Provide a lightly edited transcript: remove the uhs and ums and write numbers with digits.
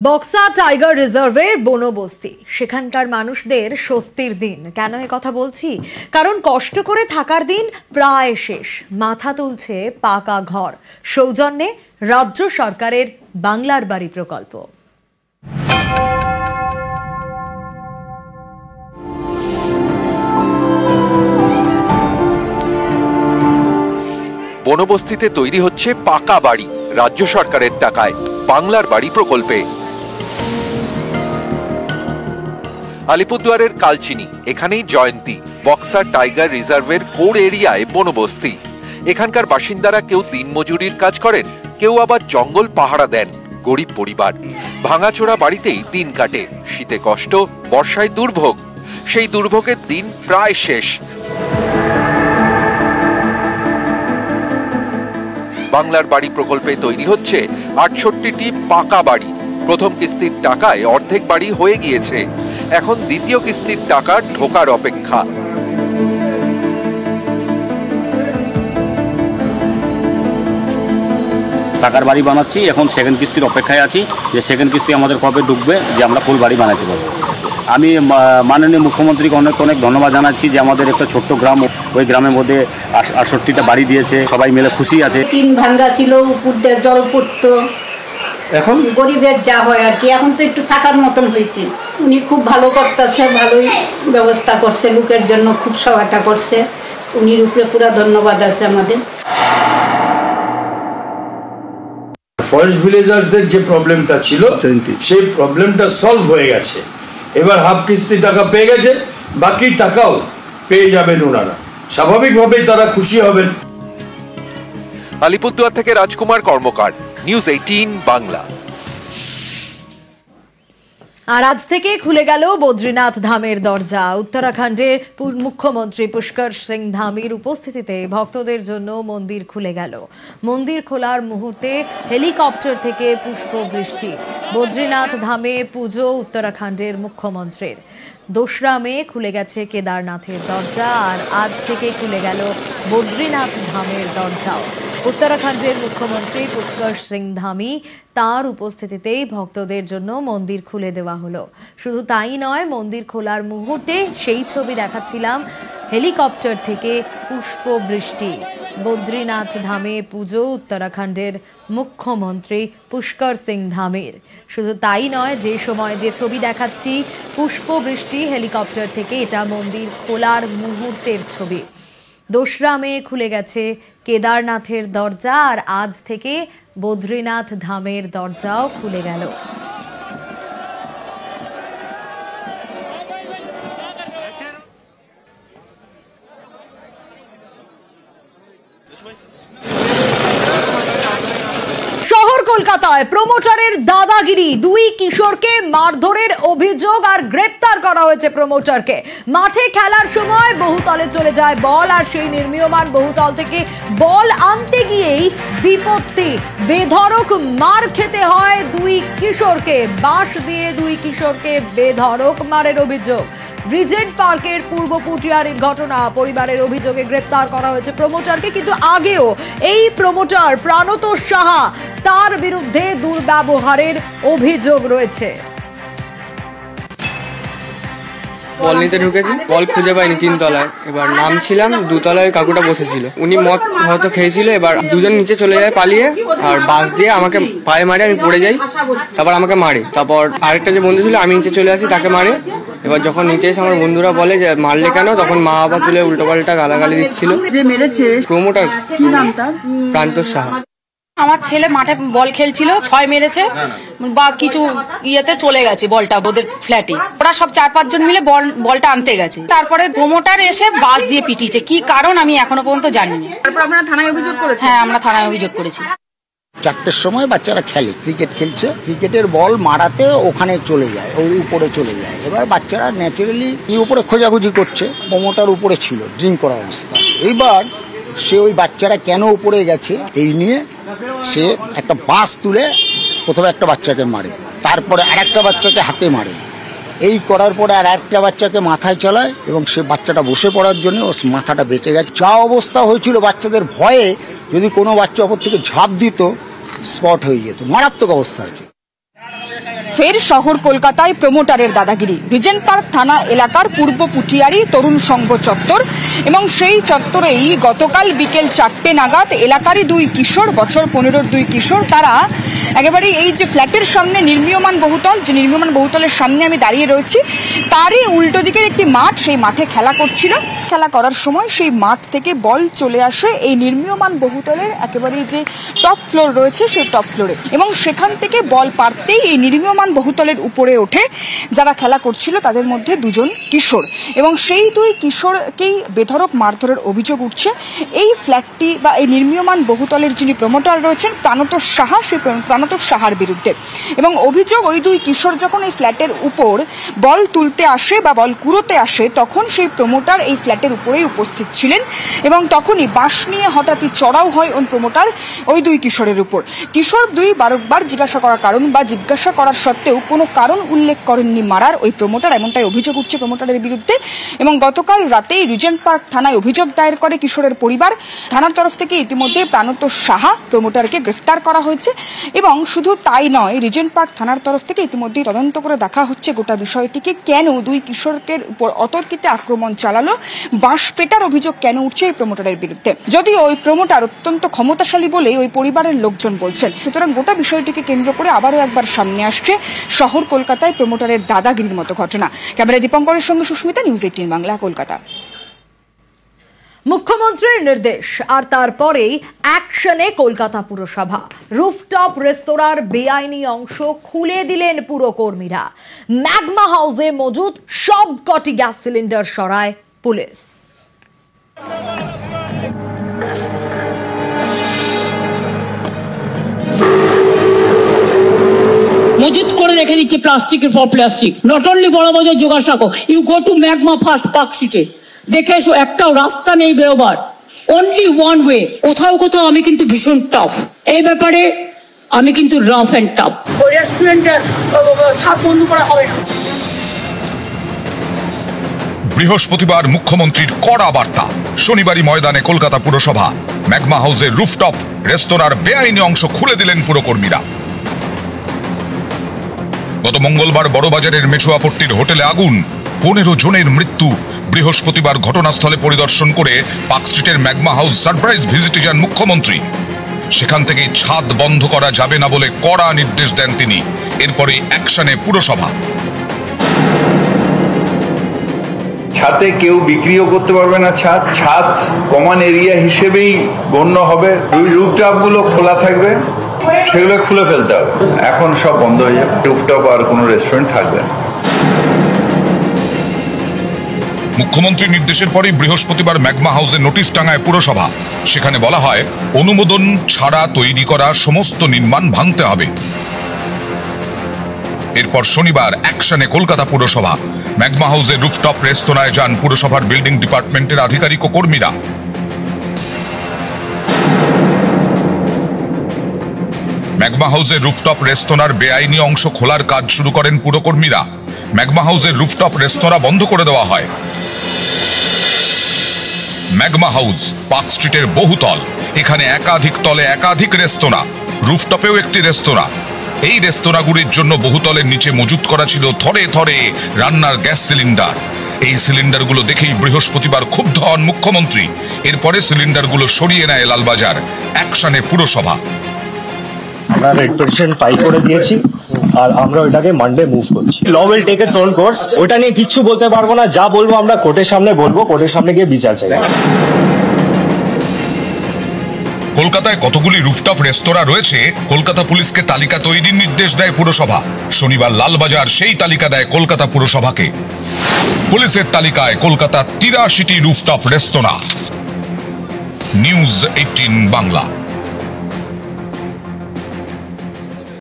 Buxa tiger রিজার্ভের বনবস্তি সেখানকার মানুষদের স্বস্তির দিন। কেন এ কথা বলছি? কারণ কষ্ট করে থাকার দিন প্রায় শেষ। মাথা তুলছে পাকা ঘর, সৌজন্যে রাজ্য সরকারের বাংলার বাড়ি প্রকল্প। বনবস্তিতে তৈরি হচ্ছে পাকা বাড়ি রাজ্য সরকারের টাকায় বাংলার বাড়ি প্রকল্পে। আলিপুরদুয়ারের কালচিনি, এখানেই জয়ন্তী। বক্সা টাইগার রিজার্ভের কোর এরিয়ায় বনবস্তি। এখানকার বাসিন্দারা কেউ দিনমজুরির কাজ করেন, কেউ আবার জঙ্গল পাহারা দেন। গরিব পরিবার, ভাঙাচোরা বাড়িতেই দিন কাটে। শীতে কষ্ট, বর্ষায় দুর্ভোগ। সেই দুর্ভোগের দিন প্রায় শেষ। বাংলার বাড়ি প্রকল্পে তৈরি হচ্ছে 68টি পাকা বাড়ি। প্রথম কিস্তির টাকায় অর্ধেক বাড়ি হয়ে গিয়েছে, এখন দ্বিতীয় কিস্তির টাকা ঢোকার অপেক্ষা। টাকার বাড়ি বানাচ্ছি, এখন সেকেন্ড কিস্তির অপেক্ষায় আছি যে সেকেন্ড কিস্তি আমাদের কবে ঢুকবে, যে আমরা ফুল বাড়ি বানাতে পারবো। আমি মাননীয় মুখ্যমন্ত্রীকে অনেক অনেক ধন্যবাদ জানাচ্ছি যে আমাদের একটা ছোট্ট গ্রাম, ওই গ্রামের মধ্যে 68টা বাড়ি দিয়েছে। সবাই মিলে খুশি আছে। টিন ভাঙ্গা ছিল, উপর দিয়ে জল পড়তো, এখন গরিবের যা হয় আর কি। এখন তো একটু থাকার মতন হয়েছে। উনি খুব ভালো করতেছে, ভালোই ব্যবস্থা করছে, লোকের জন্য খুব সহায়তা করছে। উনির উপরে পুরো ধন্যবাদ আছে আমাদের। ফরেস্ট ভিলেজার্সদের যে প্রবলেমটা ছিল সেই প্রবলেমটা সলভ হয়ে গেছে। এবার হাফ কিস্তি টাকা পেয়ে গেছে, বাকি টাকাও পেয়ে যাবেন ওনারা। স্বাভাবিকভাবেই তারা খুশি হবেন। আলিপুরদুয়ার থেকে রাজকুমার কর্মকার, নিউজ 18 বাংলা। আর আজ থেকে খুলে গেল বদ্রীনাথ ধামের দরজা। উত্তরাখণ্ডের মুখ্যমন্ত্রী পুষ্কর সিং ধামির উপস্থিতিতে ভক্তদের জন্য মন্দির খুলে গেল। মন্দির খোলার মুহূর্তে হেলিকপ্টার থেকে পুষ্প বৃষ্টি। বদ্রীনাথ ধামে পুজো উত্তরাখণ্ডের মুখ্যমন্ত্রীর। 2রা মে খুলে গেছে কেদারনাথের দরজা, আর আজ থেকে খুলে গেল বদ্রীনাথ ধামের দরজাও। উত্তরাখণ্ডের মুখ্যমন্ত্রী পুষ্কর সিং ধামি, তার উপস্থিতিতেই ভক্তদের জন্য মন্দির খুলে দেওয়া হলো। শুধু তাই নয়, মন্দির খোলার মুহূর্তে সেই ছবি দেখাচ্ছিলাম, হেলিকপ্টার থেকে পুষ্প বৃষ্টি। বদ্রীনাথ ধামে পুজো উত্তরাখণ্ডের মুখ্যমন্ত্রী পুষ্কর সিং ধামির। শুধু তাই নয়, যে সময় যে ছবি দেখাচ্ছি পুষ্প বৃষ্টি হেলিকপ্টার থেকে, এটা মন্দির খোলার মুহূর্তের ছবি। 2রা মে খুলে গেছে কেদারনাথের দরজা, আর আজ থেকে বদ্রীনাথ ধামের দরজাও খুলে গেল। শহর কলকাতায় প্রমোটারের দাদাগিরি, 2 কিশোরকে মারধরের অভিযোগ, আর গ্রেপ্তার করা হয়েছে প্রমোটারকে। মাঠে খেলার সময় বহুতলে চলে যায় বল, আর সেই নির্মীয়মান বহুতল থেকে বল আনতে গিয়েই বিপত্তি। বেধড়ক মার খেতে হয় 2 কিশোরকে। বাঁশ দিয়ে 2 কিশোরকে বেধড়ক মারের অভিযোগ। রিজেন্ট পার্কের পূর্ব পুটিয়ারির ঘটনা। পরিবারের অভিযোগে গ্রেপ্তার করা হয়েছে প্রমোটারকে, কিন্তু আগেও এই প্রমোটার প্রাণতোষ সাহা, তার বিরুদ্ধে দুর্ব্যবহারের অভিযোগ রয়েছে। বল নিতে ঢুকেছি, বল খুঁজে পাইনি 3 তলায়। এবার নামছিলাম, 2 তলায় কাকুটা বসেছিল, উনি মদ হয়তো খেয়েছিল। এবার দুজন নিচে চলে যায় পালিয়ে, আর বাস দিয়ে আমাকে পায়ে মারে, আমি পড়ে যাই। তারপর আমাকে মারে। তারপর আরেকটা যে বন্ধু ছিল, আমি নিচে চলে আসি, তাকে মারে। এবার যখন নিচে এসে আমার বন্ধুরা বলে যে মারলে কেন, তখন মা বাবা তুলে উল্টো পাল্টা গালাগালি দিচ্ছিল। যে মেরেছে প্রমোটার, কি নাম তার? প্রান্তোষ সাহা। আমার ছেলে মাঠে বল খেলছিল, 6 মেরেছে বা কিছু ইয়েতে চলে গেছে বলটা ওদের ফ্ল্যাটে। ওরা সব 4-5 জন মিলে বলটা আনতে গেছে। তারপরে প্রমোটার এসে বাস দিয়ে পিটিয়েছে। কি কারণ আমি এখনো পর্যন্ত জানি না। তারপর আপনারা থানায় অভিযোগ করেছেন? হ্যাঁ, আমরা থানায় অভিযোগ করেছি। 4টের সময় বাচ্চারা খেলে, ক্রিকেট খেলছে, ক্রিকেটের বল মারাতে ওখানে চলে যায়, ওই উপরে চলে যায়। এবার বাচ্চারা ন্যাচারালি উপরে খোঁজাখুঁজি করছে। প্রমোটার উপরে ছিল, ড্রিঙ্ক করা অবস্থা। এইবার সে ওই বাচ্চারা কেন উপরে গেছে এই নিয়ে সে একটা বাঁশ তুলে প্রথমে একটা বাচ্চাকে মারে, তারপরে আরেকটা বাচ্চাকে হাতে মারে। এই করার পরে আর একটা বাচ্চাকে মাথায় চালায়, এবং সে বাচ্চাটা বসে পড়ার জন্য ওর মাথাটা বেঁচে গেছে। যা অবস্থা হয়েছিল, বাচ্চাদের ভয়ে যদি কোনো বাচ্চা ওপর থেকে ঝাঁপ দিত স্পট হয়ে যেত, মারাত্মক অবস্থা হয়েছে। ফের শহর কলকাতায় প্রমোটারের দাদাগিরি। রিজেন্ট পার্ক থানা এলাকার পূর্ব পুটিয়ারি তরুণ সংঘ চত্বর এবং সেই চত্বরেই গতকাল বিকেল 4টে নাগাদ এলাকারই 2 কিশোর, বছর 15-র 2 কিশোর, তারা একেবারে এই যে ফ্ল্যাটের সামনে নির্মীয়মান বহুতল, যে নির্মীয়মান বহুতলের সামনে আমি দাঁড়িয়ে রয়েছি, তারই উল্টো দিকের একটি মাঠ, সেই মাঠে খেলা করছিল। খেলা করার সময় সেই মাঠ থেকে বল চলে আসে এই নির্মীয়মান বহুতলের একেবারে যে টপ ফ্লোর রয়েছে সেই টপ ফ্লোরে, এবং সেখান থেকে বল পারতেই এই নির্মীয়মান বহুতলের উপরে ওঠে যারা খেলা করছিল তাদের মধ্যে 2জন কিশোর, এবং সেই 2 কিশোরকেই বেধড়ক মারধরের অভিযোগ উঠছে এই ফ্ল্যাটটি বা এই নির্মীয়মান বহুতলের যিনি প্রমোটার রয়েছেন প্রাণতোষ সাহা, সেই প্রাণতোষ সাহার বিরুদ্ধে। এবং অভিযোগ ওই 2 কিশোর যখন এই ফ্ল্যাটের উপর বল তুলতে আসে বা বল কুড়োতে আসে তখন সেই প্রমোটার এই ফ্ল্যাটের উপরেই উপস্থিত ছিলেন, এবং তখনই বাঁশ নিয়ে হঠাৎই চড়াও হয় ওই প্রমোটার ওই 2 কিশোরের উপর। কিশোর 2 বারবার জিজ্ঞাসা করার কারণ বা জিজ্ঞাসা করার সত্ত্বেও কোনো কারণ উল্লেখ করেননি মারার ওই প্রমোটার, এমনটাই অভিযোগ উঠছে প্রমোটারের বিরুদ্ধে। এবং গতকাল রাতেই রিজেন্ট পার্ক থানায় অভিযোগ দায়ের করে কিশোরের পরিবার। থানার তরফ থেকে ইতিমধ্যে প্রাণতোষ সাহা প্রমোটারকে গ্রেফতার করা হয়েছে, এবং শুধু তাই নয়, রিজেন্ট পার্ক থানার তরফ থেকে ইতিমধ্যেই তদন্ত করে দেখা হচ্ছে গোটা বিষয়টিকে, কেন 2 কিশোরের উপর অতর্কিতে আক্রমণ চালালো, বাঁশ পেটার অভিযোগ কেন উঠছে এই প্রমোটারের বিরুদ্ধে। যদিও ওই প্রমোটার অত্যন্ত ক্ষমতাশালী বলে ওই পরিবারের লোকজন বলছেন। সুতরাং গোটা বিষয়টিকে কেন্দ্র করে আবারও একবার সামনে আসছে শহর কলকাতায় প্রমোটারের দাদাগিরির মতো ঘটনা। ক্যামেরায় দীপঙ্করের সঙ্গে সুস্মিতা, নিউজ 18 বাংলা, কলকাতা। মুখ্যমন্ত্রীর নির্দেশ আর তারপরেই অ্যাকশনে কলকাতা পুরসভা। রুফটপ রেস্তোরাঁর বেআইনি অংশ খুলে দিলেন পুরকর্মীরা। ম্যাগমা হাউসে মজুদ সবকটি গ্যাস সিলিন্ডার সরায় পুলিশ। মজুত করে রেখে দিচ্ছে প্লাস্টিকের পর প্লাস্টিক। নট অনলি বড়বাজার জোগাড়সাঁকো, you go to magma first park সিটে, দেখে এসো, একটাও রাস্তা নেই বেরোবার, অনলি ওয়ান ওয়ে। কোথাও কোথাও আমি কিন্তু ভীষণ টাফ এই ব্যাপারে, আমি কিন্তু রাফ অ্যান্ড টাফ। ওই রেস্টুরেন্টের ছাদ বন্ধ করা হবে না। বৃহস্পতিবার মুখ্যমন্ত্রীর কড়া বার্তা। শনিবারই ময়দানে কলকাতা পুরসভা। ম্যাগমা হাউসের রুফটপ রেস্তোরাঁর বেআইনি অংশ খুলে দিলেন পুরকর্মীরা। গত মঙ্গলবার বড়বাজারের মেছুয়াপট্টির হোটেলে আগুন, 15 জনের মৃত্যু। বৃহস্পতিবার ঘটনাস্থলে পরিদর্শন করে পার্ক স্ট্রিটের ম্যাগমা হাউস সারপ্রাইজ ভিজিটে যান মুখ্যমন্ত্রী। সেখান থেকে ছাদ বন্ধ করা যাবে না বলে কড়া নির্দেশ দেন তিনি। এরপরে অ্যাকশনে পুরসভা। ছাদে কেউ বিক্রিও করতে পারবে না, ছাদ কমন এরিয়া হিসেবেই গণ্য হবে। রুফটপ গুলো খোলা থাকবে, সেগুলো খুলে ফেলতে হবে। এখন সব বন্ধ হয়ে যাবে, রুফটপ আর কোনো রেস্টুরেন্ট থাকবে না। মুখ্যমন্ত্রীর নির্দেশের পরে বৃহস্পতিবার ম্যাগমা হাউসে নোটিশ টাঙায় পুরসভা। সেখানে বলা হয়, অনুমোদন ছাড়া তৈরি করা সমস্ত নির্মাণ ভাঙতে হবে। এরপর শনিবার অ্যাকশনে কলকাতা পুরসভা। ম্যাগমা হাউসের রুফটপ রেস্তোরাঁয় যান পুরসভার বিল্ডিং ডিপার্টমেন্টের আধিকারিক ও কর্মীরা। ম্যাগমা হাউসের রুফটপ রেস্তোরাঁর বেআইনি অংশ খোলার কাজ শুরু করেন পুরকর্মীরা। ম্যাগমা হাউসের রুফটপ রেস্তোরাঁ বন্ধ করে দেওয়া হয়। ম্যাগমা হাউস পার্ক স্ট্রিটের বহুতল, এখানে একাধিক তলে একাধিক রেস্তোরাঁ, রুফটপেও একটি রেস্তোরাঁ। এই রেস্তোরাঁগুলির জন্য বহুতলের নিচে মজুত করা ছিল থরে থরে রান্নার গ্যাস সিলিন্ডার। এই সিলিন্ডারগুলো দেখেই বৃহস্পতিবার ক্ষুব্ধ হন মুখ্যমন্ত্রী। এরপরে সিলিন্ডারগুলো সরিয়ে নেয় লালবাজার। অ্যাকশনে পুরসভা। আমরা রেড পিটিশন ফাইল করে দিয়েছি আর আমরা ওইটাকে মানডে মুভ করছি। Law will take its own course. ওটা নিয়ে কিচ্ছু বলতে পারবো না, যা বলবো আমরা কোর্টের সামনে বলবো, কোর্টের সামনে গিয়ে বিচার চাই। কলকাতায় কতগুলি রুফটপ রেস্তোরাঁ রয়েছে, কলকাতা পুলিশকে তালিকা তৈরির নির্দেশ দেয় পুরসভা। শনিবার লালবাজার সেই তালিকা দেয় কলকাতা পুরসভাকে। পুলিশের তালিকায় কলকাতা 83টি রুফটপ রেস্তোরাঁ। নিউজ 18 বাংলা।